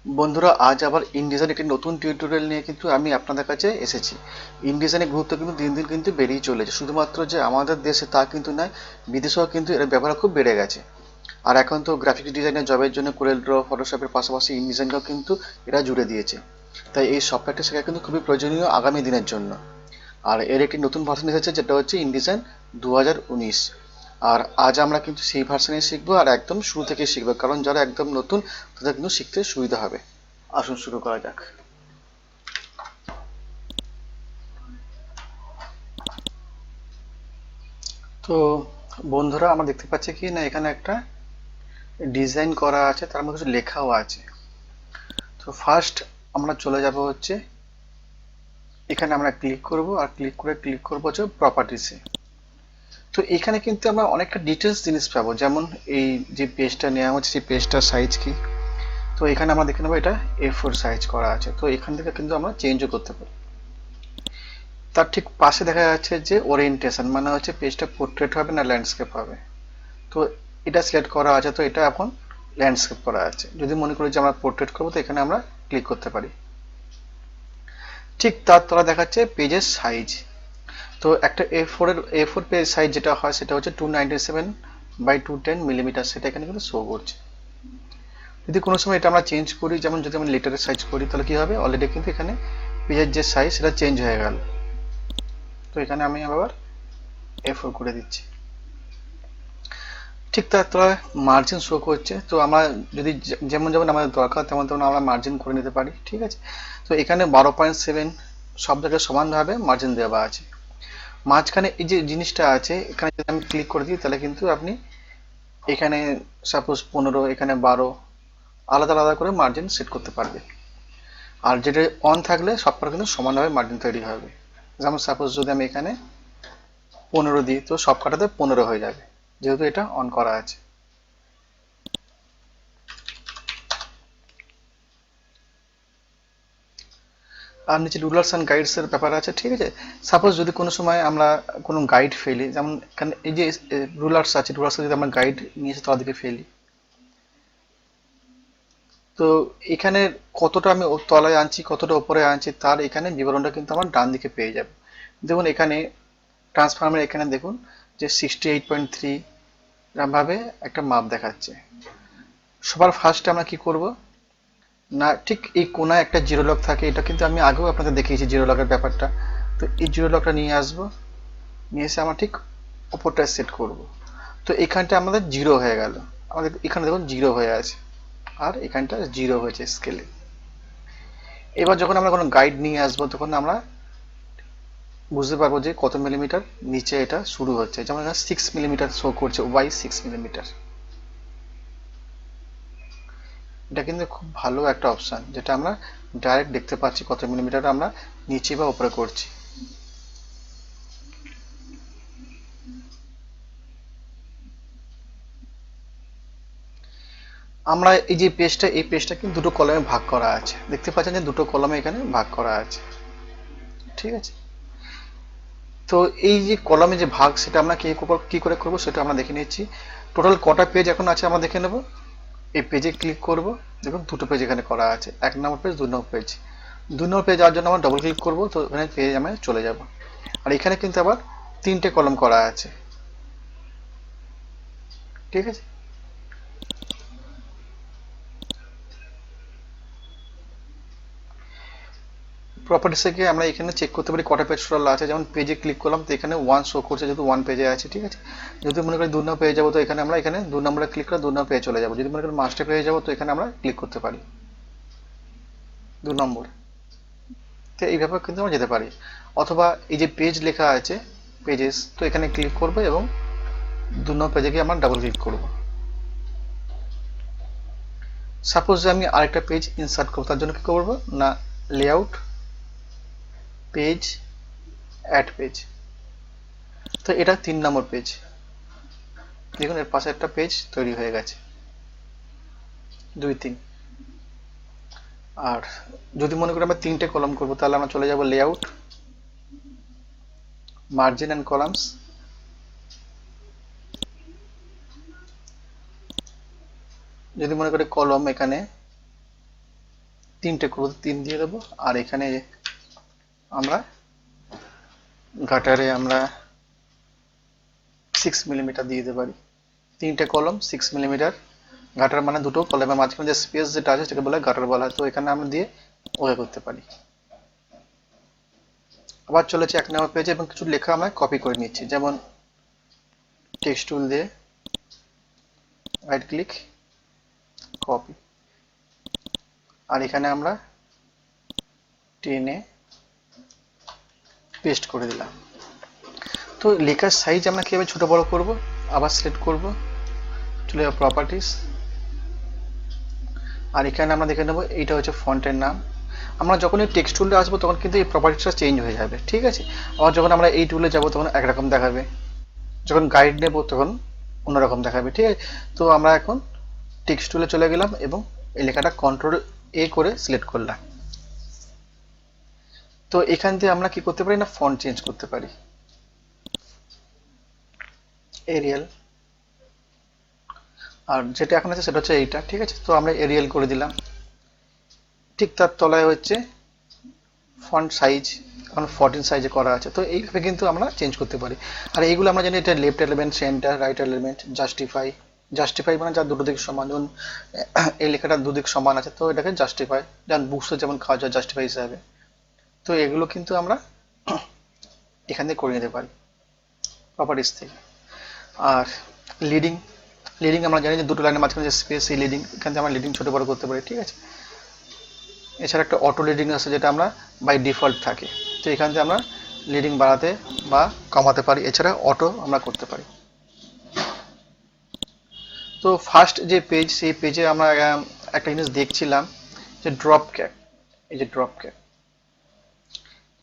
বন্ধুরা, আজ আবার ইনডিজাইন একটি নতুন টিউটোরিয়াল নিয়ে কিন্তু আমি আপনাদের কাছে এসেছি। ইনডিজাইনের গুরুত্ব কিন্তু দিন দিন কিন্তু বেড়েই চলেছে। শুধুমাত্র যে আমাদের দেশে তা কিন্তু নয়, বিদেশেও কিন্তু এর ব্যবহার খুব বেড়ে গেছে। আর এখন তো গ্রাফিক্স ডিজাইনের জবের জন্য কোরেল ড্র, ফটোশপের পাশাপাশি ইনডিজাইনটাও কিন্তু এরা জুড়ে দিয়েছে। তাই এই সফটওয়্যারটি শেখা কিন্তু খুবই প্রয়োজনীয় আগামী দিনের জন্য। আর এর একটি নতুন ভার্সন এসেছে, যেটা হচ্ছে ইনডিজাইন 2019। আর আজ আমরা কিন্তু সেই ভার্সনে শিখবো, আর একদম শুরু থেকে শিখবো, কারণ যারা একদম নতুন তাদের কিন্তু শিখতে সুবিধা হবে। আসুন শুরু করা যাক। তো বন্ধুরা, আমরা দেখতে পাচ্ছি কি না, এখানে একটা ডিজাইন করা আছে, তার মধ্যে কিছু লেখাও আছে। তো ফার্স্ট আমরা চলে যাব হচ্ছে এখানে, আমরা ক্লিক করব আর ক্লিক করব হচ্ছে প্রপার্টিসে। তো এখানে কিন্তু আমরা অনেকটা ডিটেলস জিনিস পাবো, যেমন এই যে পেজটা নেওয়া হচ্ছে সেই পেজটার সাইজ কি। তো এখানে আমরা দেখে নেবো এটা A4 সাইজ করা আছে। তো এখান থেকে কিন্তু আমরা চেঞ্জও করতে পারি। তার ঠিক পাশে দেখা যাচ্ছে যে ওরিয়েন্টেশন, মানে হচ্ছে পেজটা পোর্ট্রেট হবে না ল্যান্ডস্কেপ হবে। তো এটা সিলেক্ট করা আছে, তো এটা এখন ল্যান্ডস্কেপ করা আছে। যদি মনে করি যে আমরা পোর্ট্রেট করবো, তো এখানে আমরা ক্লিক করতে পারি। ঠিক তার তলা দেখাচ্ছে পেজের সাইজ। তো একটা এ ফোর পেজ সাইজ যেটা হয় সেটা হচ্ছে 297 বাই 210 মিলিমিটার, সেটা এখানে কিন্তু শো করছে। যদি কোনো সময় এটা আমরা চেঞ্জ করি, যেমন যদি আমরা লেটারের সাইজ করি, তাহলে কি হবে, অলরেডি কিন্তু এখানে পেজের যে সাইজ সেটা চেঞ্জ হয়ে গেল। তো এখানে আমি আবার A4 করে দিচ্ছি। ঠিক তার তলায় মার্জিন শো করছে। তো আমরা যদি যেমন যেমন আমাদের দরকার তেমন তেমন আমরা মার্জিন করে নিতে পারি, ঠিক আছে। তো এখানে 12.7 সব জায়গায় সমানভাবে মার্জিন দেওয়া আছে। মাঝখানে এই যে জিনিসটা আছে, এখানে যদি আমি ক্লিক করে দিই, তাহলে কিন্তু আপনি এখানে সাপোজ 15, এখানে 12, আলাদা আলাদা করে মার্জিন সেট করতে পারবে। আর যেটা অন থাকলে সবকটা কিন্তু সমানভাবে মার্জিন তৈরি হবে। যেমন সাপোজ যদি আমি এখানে 15 দিই, তো সবকটাতে 15 হয়ে যাবে, যেহেতু এটা অন করা আছে। আর নিচে রুলার্স অ্যান্ড গাইডস এর ব্যাপার আছে, ঠিক আছে। সাপোজ যদি কোনো সময় আমরা কোনো গাইড ফেলি, যেমন এখানে এই যে রুলার্স আছে, রুলার্স যদি আমরা গাইড নিয়ে এসে তার দিকে ফেলি, তো এখানে কতটা আমি তলায় আনছি কতটা উপরে আনছি তার এখানে বিবরণটা কিন্তু আমার ডান দিকে পেয়ে যাবে। দেখুন এখানে ট্রান্সফর্মের এখানে দেখুন যে 68.3 ভাবে একটা মাপ দেখাচ্ছে। সবার ফার্স্টে আমরা কি করব না, ঠিক এই কোনায় একটা জিরো লক থাকে, এটা কিন্তু আমি আগেও আপনাদের দেখিয়েছি জিরো লকের ব্যাপারটা। তো এই জিরো লকটা নিয়ে আসবো, নিয়ে এসে আমরা ঠিক ওপরটা সেট করব। তো এখানটা আমাদের জিরো হয়ে গেল, আমাদের এখানে দেখুন জিরো হয়ে আছে, আর এখানটা জিরো হয়েছে স্কেলে। এবার যখন আমরা কোনো গাইড নিয়ে আসবো, তখন আমরা বুঝতে পারবো যে কত মিলিমিটার নিচে এটা শুরু হচ্ছে। যেমন এখানে 6 মিলিমিটার শো করছে, Y 6 মিলিমিটার। এটা কিন্তু খুব ভালো একটা অপশন, যেটা আমরা ডাইরেক্ট দেখতে পাচ্ছি কত মিলিমিটার আমরা নিচে বা উপরে করছি। আমরা এই যে পেজটা, এই পেজটা কিন্তু দুটো কলামে ভাগ করা আছে, দেখতে পাচ্ছেন যে দুটো কলামে এখানে ভাগ করা আছে, ঠিক আছে। তো এই যে কলামে যে ভাগ, সেটা আমরা কি করে করব সেটা আমরা দেখে নিচ্ছি। টোটাল কটা পেজ এখন আছে আমরা দেখে নেব। এই পেজে ক্লিক করব। দেখুন দুটো পেজ এখানে করা আছে, 1 নম্বর পেজ, 2 নম্বর পেজ। 2 নম্বর পেজ যাওয়ার জন্য আমরা ডবল ক্লিক করব, তো এখানে পেজ আমি চলে যাব। আর এখানে কিন্তু আবার 3টে কলাম করা আছে, ঠিক আছে। প্রপার্টিস থেকে আমরা এখানে চেক করতে পারি কটা পেজ টোটাল আছে। যেমন পেজে ক্লিক করলাম, তো এখানে 1 শো করছে, যেহেতু 1 পেজে আছে, ঠিক আছে। যদি মনে করি 2 নম্বর পেয়ে যাবো, তো এখানে আমরা এখানে 2 নম্বরে ক্লিক করে 2 নম্বর পেয়ে চলে যাবো। যদি মনে করি মাস্টার পেয়ে যাবো, তো এখানে আমরা ক্লিক করতে পারি 2 নম্বর। তো এইভাবে কিন্তু আমরা যেতে পারি। অথবা এই যে পেজ লেখা আছে, পেজেস, তো এখানে ক্লিক করবো এবং 2 নম্বর পেজে গিয়ে আমরা ডাবল ক্লিক করবো। সাপোজ আমি আরেকটা পেজ ইনসার্ট করবো, তার জন্য কি করবো না, লেআউট, পেজ, অ্যাড পেজ। তো এটা 3 নম্বর পেজ। দেখুন এর পাশে একটা পেজ তৈরি হয়ে গেছে, 2, 3। আর যদি মনে করি আমরা 3টে কলাম করবো, তাহলে আমরা চলে যাব লেআউট, মার্জিন অ্যান্ড কলামস, যদি মনে করি কলম, এখানে 3টে করব, 3 দিয়ে দেবো। আর এখানে আমরা গাটারে আমরা 6 মিলিমিটার দিয়ে দিতে পারি। 3টে কলম 6 মিলিমিটার, গাটার মানে দুটো কলমের মাঝখানে যে স্পেস যেটা আছে সেটাকে বলা হয় গাটার বলা হয়। তো এখানে আমরা দিয়ে ওকে করতে পারি। আবার চলেছে 1 নম্বর পেজে এবং কিছু লেখা আমরা কপি করে নিচ্ছি। যেমন টেক্সট টুল দিয়ে রাইট ক্লিক, কপি, আর এখানে আমরা টেনে পেস্ট করে দিলাম। তো লেখার সাইজ আমরা কিভাবে ছোট বড় করব, আবার সিলেক্ট করব, চলে যাবো প্রপার্টিস, আর এখানে আমরা দেখে নেব এইটা হচ্ছে ফন্টের নাম। আমরা যখন এই টেক্সট টুলে আসবো তখন কিন্তু এই প্রপার্টিসটা চেঞ্জ হয়ে যাবে, ঠিক আছে। আবার যখন আমরা এই টুলে যাব তখন একরকম দেখাবে, যখন গাইড নেব তখন অন্যরকম দেখাবে, ঠিক আছে। তো আমরা এখন টেক্সট টুলে চলে গেলাম এবং এই লেখাটা কন্ট্রোল এ করে সিলেক্ট করলাম। তো এখান থেকে আমরা কি করতে পারি না, ফন্ট চেঞ্জ করতে পারি। এরিয়াল, আর যেটা এখন আছে সেটা হচ্ছে এইটা, ঠিক আছে। তো আমরা এরিয়াল করে দিলাম। ঠিক তার তলায় হচ্ছে ফন্ট সাইজ, এখন 14 সাইজে করা আছে। তো এইভাবে কিন্তু আমরা চেঞ্জ করতে পারি। আর এইগুলো আমরা জানি এটা left element, centre, right element, justify. Justify মানে যার দুটো দিক সমান, যেমন এই লেখাটা দুদিক সমান আছে তো এটাকে জাস্টিফাই, যেমন বুকসে যেমন কাজ হয় জাস্টিফাই হিসাবে। তো এগুলো কিন্তু আমরা এখান থেকে করে নিতে পারি প্রপার্টিস থেকে। আর লিডিং, লিডিং আমরা জানি যে দুটো লাইনের মাঝখানে যে স্পেস, এই লিডিং, এখান থেকে আমরা লিডিং ছোট বড় করতে পারি, ঠিক আছে। এছাড়া একটা অটো লিডিং আছে যেটা আমরা বাই ডিফল্ট থাকে, তো এখান থেকে আমরা লিডিং বাড়াতে বা কমাতে পারি। এছাড়া অটো আমরা করতে পারি। তো ফার্স্ট যে পেজ, সেই পেজে আমরা একটা জিনিস দেখছিলাম যে ড্রপ ক্যাপ। এই যে ড্রপ ক্যাপ,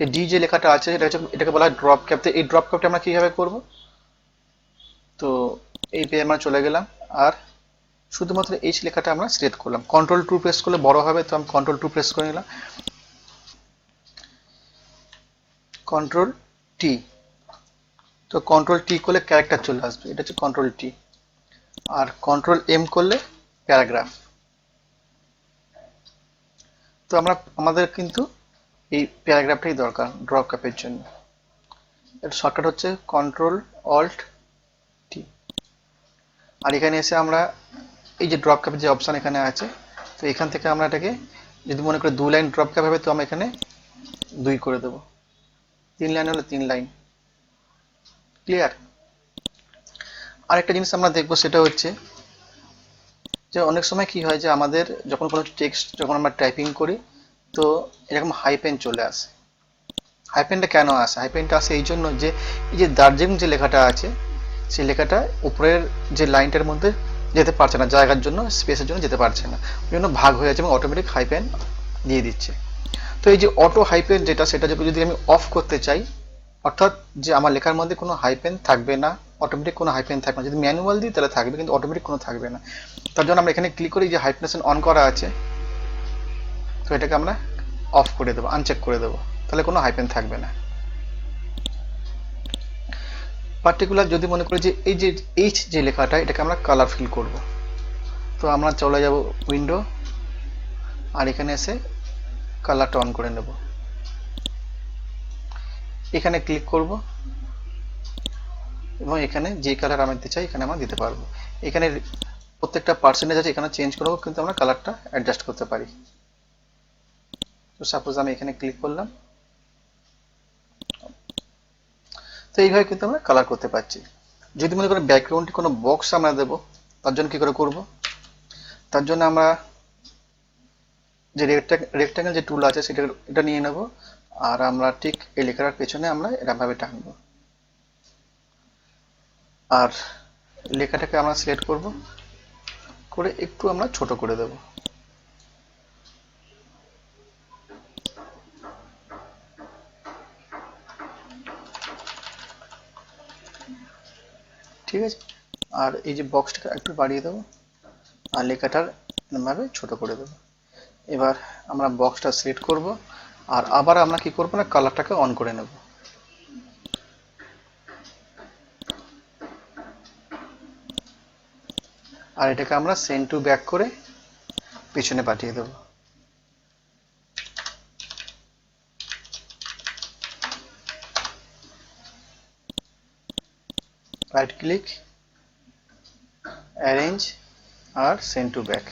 এই ডি যে লেখাটা আছে এটা হচ্ছে, এটাকে বলা হয় ড্রপ ক্যাপ। তো এই ড্রপ ক্যাপটা আমরা কিভাবে করব, তো এই পেজে আমরা চলে গেলাম আর শুধুমাত্র এইচ লেখাটা আমরা সিলেক্ট করলাম। কন্ট্রোল 2 প্রেস করলে বড় হবে, তো আমি কন্ট্রোল 2 প্রেস করে নিলাম। কন্ট্রোল টি, তো কন্ট্রোল টি করলে ক্যারেক্টার চলে আসবে, এটা হচ্ছে কন্ট্রোল টি। আর কন্ট্রোল এম করলে প্যারাগ্রাফ। তো আমাদের কিন্তু এই প্যারাগ্রাফটাই দরকার ড্রপ ক্যাপের জন্য। এর শর্টকাট হচ্ছে কন্ট্রোল অল্ট টি। আর এখানে এসে আমরা এই যে ড্রপ ক্যাপের যে অপশন এখানে আছে, তো এখান থেকে আমরা এটাকে যদি মনে করি 2 লাইন ড্রপ ক্যাপ হবে, তো আমরা এখানে 2 করে দেবো। 3 লাইন হলে 3 লাইন। ক্লিয়ার। আরেকটা জিনিস আমরা দেখবো সেটা হচ্ছে যে অনেক সময় কি হয় যে আমাদের যখন কোনো টেক্সট যখন আমরা টাইপিং করি তো এরকম হাইপেন চলে আসে। হাইপেনটা কেন আসে, হাইপেনটা আসে এই জন্য যে এই যে দার্জিলিং যে লেখাটা আছে সেই লেখাটা উপরের যে লাইনটার মধ্যে যেতে পারছে না, জায়গার জন্য, স্পেসের জন্য যেতে পারছে না, ওই জন্য ভাগ হয়ে যাচ্ছে এবং অটোমেটিক হাইপেন দিয়ে দিচ্ছে। তো এই যে অটো হাইপেন যেটা, সেটা যদি আমি অফ করতে চাই, অর্থাৎ যে আমার লেখার মধ্যে কোনো হাইপেন থাকবে না, অটোমেটিক কোনো হাইপেন থাকবে না, যদি ম্যানুয়াল দিই তাহলে থাকবে কিন্তু অটোমেটিক কোনো থাকবে না। তার জন্য আমরা এখানে ক্লিক করি, যে হাইপেনেশন অন করা আছে তো এটাকে আমরা অফ করে দেবো, আনচেক করে দেবো, তাহলে কোনো হাইপেন থাকবে না। পার্টিকুলার যদি মনে করি যে এই যে এইচ যে লেখাটা এটাকে আমরা কালার ফিল করব, তো আমরা চলে যাব উইন্ডো আর এখানে এসে কালারটা অন করে নেব। এখানে ক্লিক করব এবং এখানে যে কালার আমি দিতে চাই এখানে আমরা দিতে পারবো। এখানে প্রত্যেকটা পার্সেন্টেজ আছে, এখানে চেঞ্জ করবো কিন্তু আমরা কালারটা অ্যাডজাস্ট করতে পারি। তো সাপোজ আমি এখানে ক্লিক করলাম, তো এইভাবে কিন্তু আমরা কালার করতে পারছি। যদি মনে করি ব্যাকগ্রাউন্ডে কোনো বক্স আমরা দেবো, তার জন্য কি করে করব, তার জন্য আমরা যে রেক্টাঙ্গেল যে টুল আছে সেটা এটা নিয়ে নেব আর আমরা ঠিক এই লেখার পেছনে আমরা এরকমভাবে টানবো আর লেখাটাকে আমরা সিলেক্ট করব করে একটু আমরা ছোট করে দেব। ঠিক আছে, আর এই যে বক্সটাকে একটু বাড়িয়ে দেবো আর লেখাটার ভাবে ছোট করে দেবো। এবার আমরা বক্সটা সিলেক্ট করব আর আবার আমরা কি করব না, কালারটাকে অন করে নেব। আর এটাকে আমরা সেন্ড টু ব্যাক করে পেছনে পাঠিয়ে দেবো। রাইট ক্লিক, অ্যারেঞ্জ আর সেন্ড টু ব্যাক।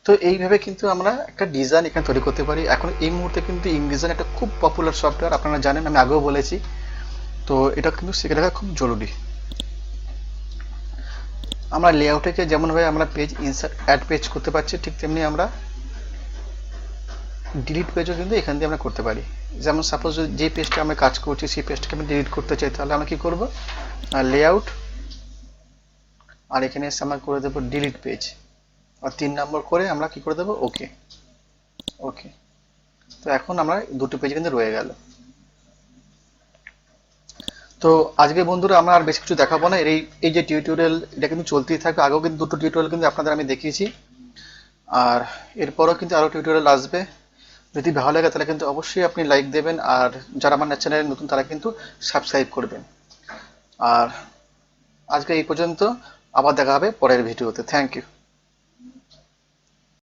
তো এইভাবে কিন্তু আমরা একটা ডিজাইন এখানে তৈরি করতে পারি। এখন এই মুহূর্তে কিন্তু ইনডিজাইন একটা খুব পপুলার সফটওয়্যার, আপনারা জানেন, আমি আগেও বলেছি। তো এটা কিন্তু শিখে রাখা খুব জরুরি। আমরা লেআউটে যেমনভাবে আমরা পেজ ইনসার্ট অ্যাড পেজ করতে পারছি, ঠিক তেমনি আমরা ডিলিট পেজও কিন্তু এখান দিয়ে আমরা করতে পারি। যেমন সাপোজ যে পেজটা আমরা কাজ করছি সেই পেজটাকে আমি ডিলিট করতে চাই, তাহলে আমরা কি করব, লেআউট আর এখানে এসে আমরা করে দেবো ডিলিট পেজ, আর 3 নম্বর করে আমরা কি করে দেবো, ওকে। ওকে, তো এখন আমরা দুটো পেজ কিন্তু রয়ে গেল। তো আজকে বন্ধুরা আমরা আর বেশি কিছু দেখাবো না। এই এই যে টিউটোরিয়াল, এটা কিন্তু চলতেই থাকবে। আগেও কিন্তু দুটো টিউটোরিয়াল কিন্তু আপনাদের আমি দেখিয়েছি, আর এরপরও কিন্তু আরও টিউটোরিয়াল আসবে। যদি ভালো লাগে তাহলে কিন্তু অবশ্যই আপনি লাইক দেবেন, আর যারা আমার চ্যানেলে নতুন তারা কিন্তু সাবস্ক্রাইব করবেন। আর আজকে এই পর্যন্ত, আবার দেখা হবে পরের ভিডিওতে। Thank you.